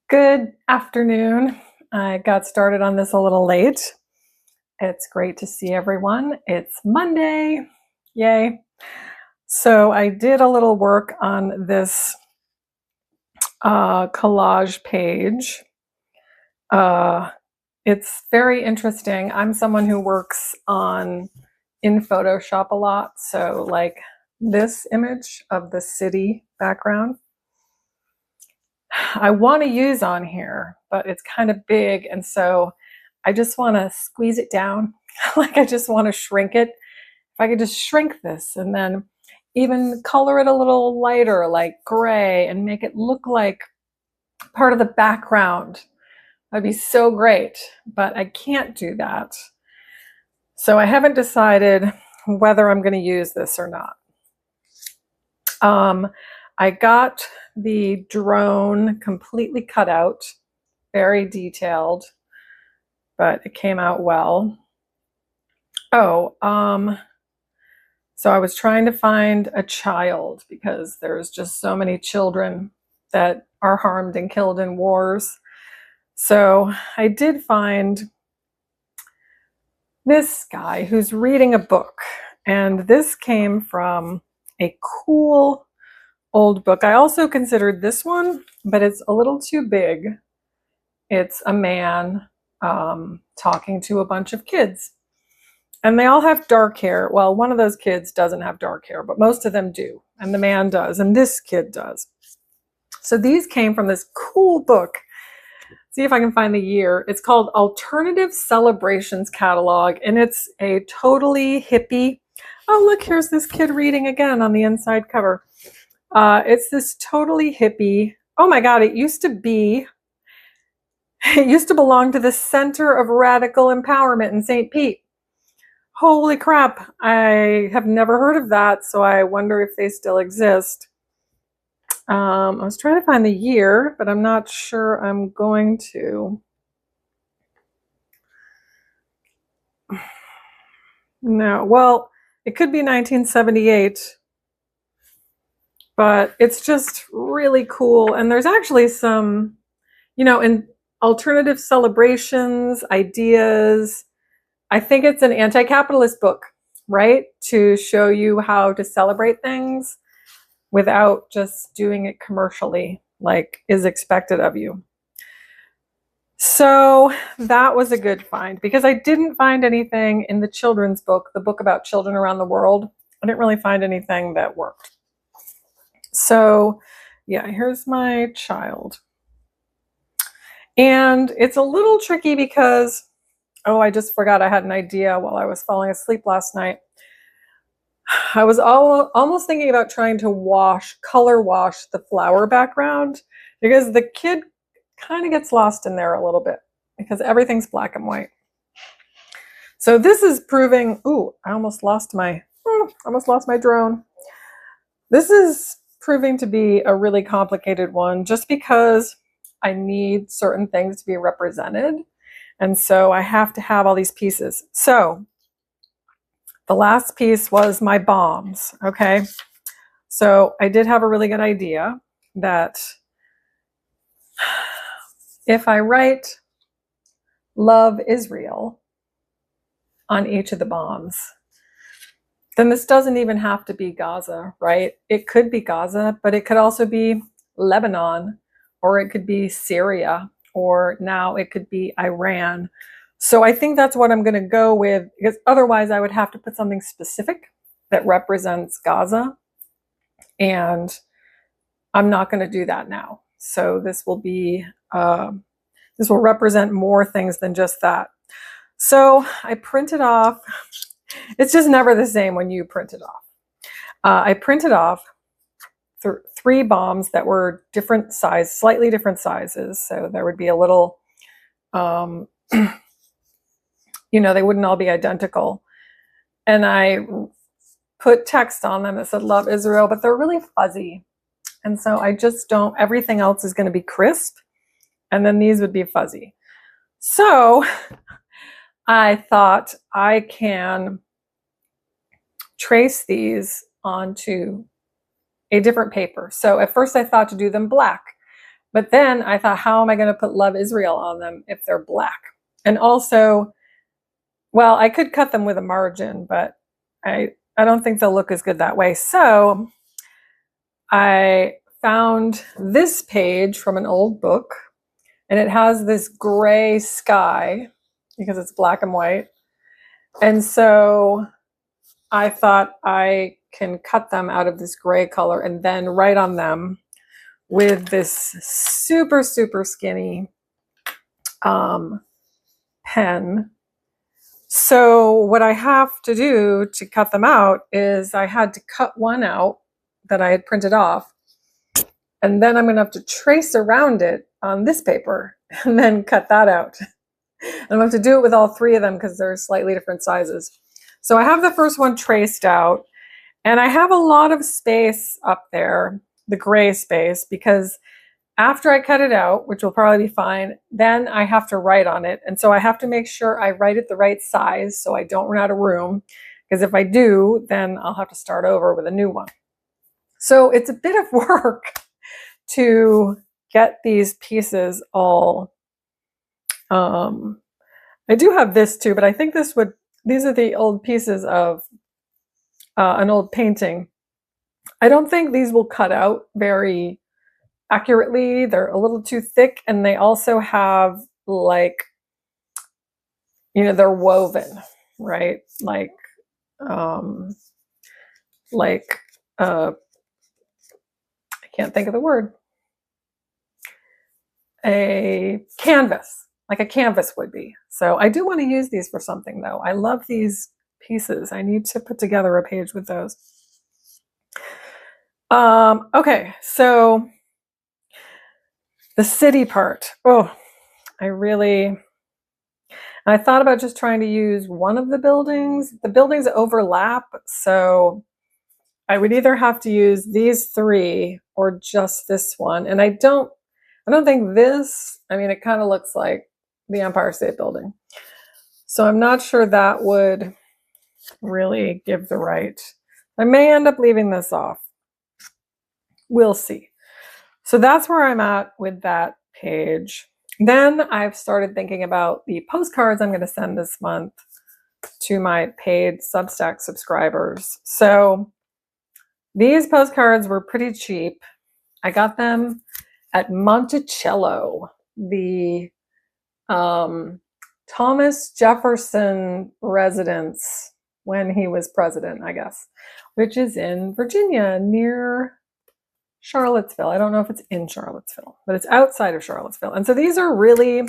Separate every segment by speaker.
Speaker 1: Good afternoon. I got started on this a little late. It's great to see everyone. It's Monday. Yay. So I did a little work on this collage page. It's very interesting. I'm someone who works in Photoshop a lot. So like this image of the city background, I want to use on here, but it's kind of big. And so I just want to squeeze it down. Like I just want to shrink it. If I could just shrink this and then even color it a little lighter, like gray, and make it look like part of the background, that'd be so great. But I can't do that. So I haven't decided whether I'm going to use this or not. I got the drone completely cut out, very detailed, but it came out well. So I was trying to find a child because there's just so many children that are harmed and killed in wars. So I did find this guy who's reading a book, and this came from a cool old book. I also considered this one, but it's a little too big. It's a man talking to a bunch of kids. And they all have dark hair. Well, one of those kids doesn't have dark hair, but most of them do. And the man does, and this kid does. So these came from this cool book. See if I can find the year. It's called Alternative Celebrations Catalog, and it's a totally hippie. Oh, look, here's this kid reading again on the inside cover. It's this totally hippie. Oh my God, it used to belong to the Center of Radical Empowerment in St. Pete. Holy crap, I have never heard of that, so I wonder if they still exist. I was trying to find the year, but I'm not sure I'm going to. No, well, it could be 1978. But it's just really cool. And there's actually some, in alternative celebrations, ideas. I think it's an anti-capitalist book, right? To show you how to celebrate things without just doing it commercially, like is expected of you. So that was a good find because I didn't find anything in the children's book, the book about children around the world. I didn't really find anything that worked. So yeah, here's my child. And it's a little tricky because, I just forgot I had an idea while I was falling asleep last night. I was almost thinking about trying to color wash the flower background because the kid kind of gets lost in there a little bit because everything's black and white. So this is proving, I almost lost my drone. This is proving to be a really complicated one just because I need certain things to be represented. And so I have to have all these pieces. So the last piece was my bombs, okay? So I did have a really good idea that if I write "Love Israel" on each of the bombs, then this doesn't even have to be Gaza, right? It could be Gaza, but it could also be Lebanon, or it could be Syria, or now it could be Iran. So I think that's what I'm going to go with, because otherwise I would have to put something specific that represents Gaza, and I'm not going to do that now. So this will represent more things than just that. So I printed off. It's just never the same when you print it off. I printed off 3 bombs that were different size, slightly different sizes. So there would be a little, they wouldn't all be identical. And I put text on them that said "Love Israel," but they're really fuzzy. And so I just don't, everything else is going to be crisp. And then these would be fuzzy. So I thought I can trace these onto a different paper. So at first I thought to do them black, But then I thought, how am I going to put Love Israel on them if they're black? And also, well, I could cut them with a margin, but I don't think they'll look as good that way. So I found this page from an old book, and it has this gray sky because it's black and white. And so I thought I can cut them out of this gray color and then write on them with this super, super skinny pen. So what I have to do to cut them out is I had to cut one out that I had printed off, and then I'm going to have to trace around it on this paper and then cut that out. And I'm going to have to do it with all three of them because they're slightly different sizes. So I have the first one traced out, and I have a lot of space up there, the gray space, because after I cut it out, which will probably be fine, then I have to write on it. And so I have to make sure I write it the right size so I don't run out of room, because if I do, then I'll have to start over with a new one. So it's a bit of work to get these pieces all. I do have this too, but I think these are the old pieces of an old painting. I don't think these will cut out very accurately. They're a little too thick, and they also have like, they're woven, right? I can't think of the word. A canvas, like a canvas would be. So I do want to use these for something though. I love these pieces. I need to put together a page with those. Okay, so the city part. Oh, I thought about just trying to use one of the buildings. The buildings overlap, so I would either have to use these three or just this one. And I don't think this, it kind of looks like the Empire State Building. So I'm not sure that would really give the right. I may end up leaving this off. We'll see. So that's where I'm at with that page. Then I've started thinking about the postcards I'm going to send this month to my paid Substack subscribers. So these postcards were pretty cheap. I got them at Monticello, the Thomas Jefferson residence when he was president, I guess, which is in Virginia near Charlottesville. I don't know if it's in Charlottesville, but it's outside of Charlottesville. And so these are really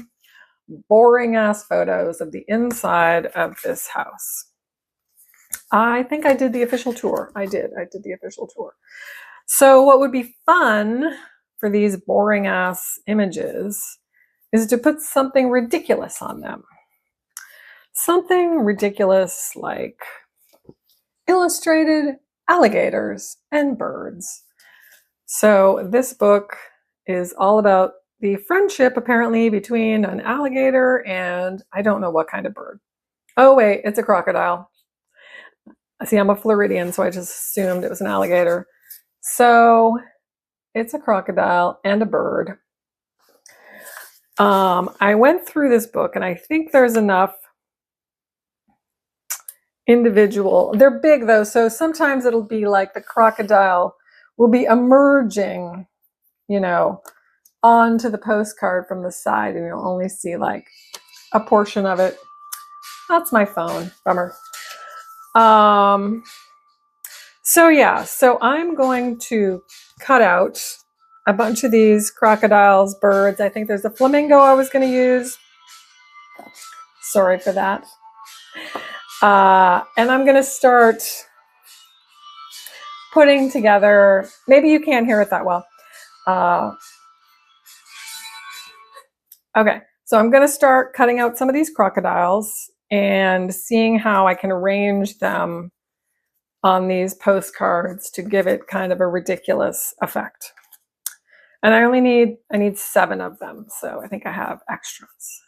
Speaker 1: boring ass photos of the inside of this house. I think I did the official tour. I did the official tour. So what would be fun for these boring ass images is to put something ridiculous on them. Something ridiculous like illustrated alligators and birds. So this book is all about the friendship apparently between an alligator and I don't know what kind of bird. Oh wait, it's a crocodile. See, I'm a Floridian, so I just assumed it was an alligator. So it's a crocodile and a bird. I went through this book and I think there's enough individual. They're big though, so sometimes it'll be like the crocodile will be emerging, onto the postcard from the side, and you'll only see like a portion of it. That's my phone. Bummer. So yeah, so I'm going to cut out a bunch of these crocodiles, birds. I think there's a flamingo I was going to use. Sorry for that. And I'm going to start putting together, maybe you can't hear it that well. Okay, so I'm going to start cutting out some of these crocodiles and seeing how I can arrange them on these postcards to give it kind of a ridiculous effect. And I need 7 of them, so I think I have extras.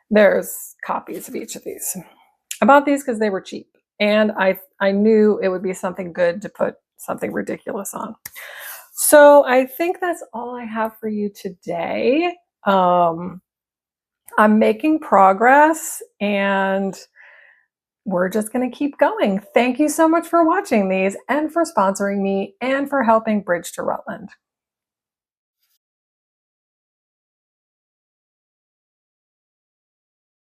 Speaker 1: There's copies of each of these. I bought these because they were cheap, and I knew it would be something good to put something ridiculous on. So I think that's all I have for you today. I'm making progress and we're just going to keep going. Thank you so much for watching these and for sponsoring me and for helping Bridge to Rutland.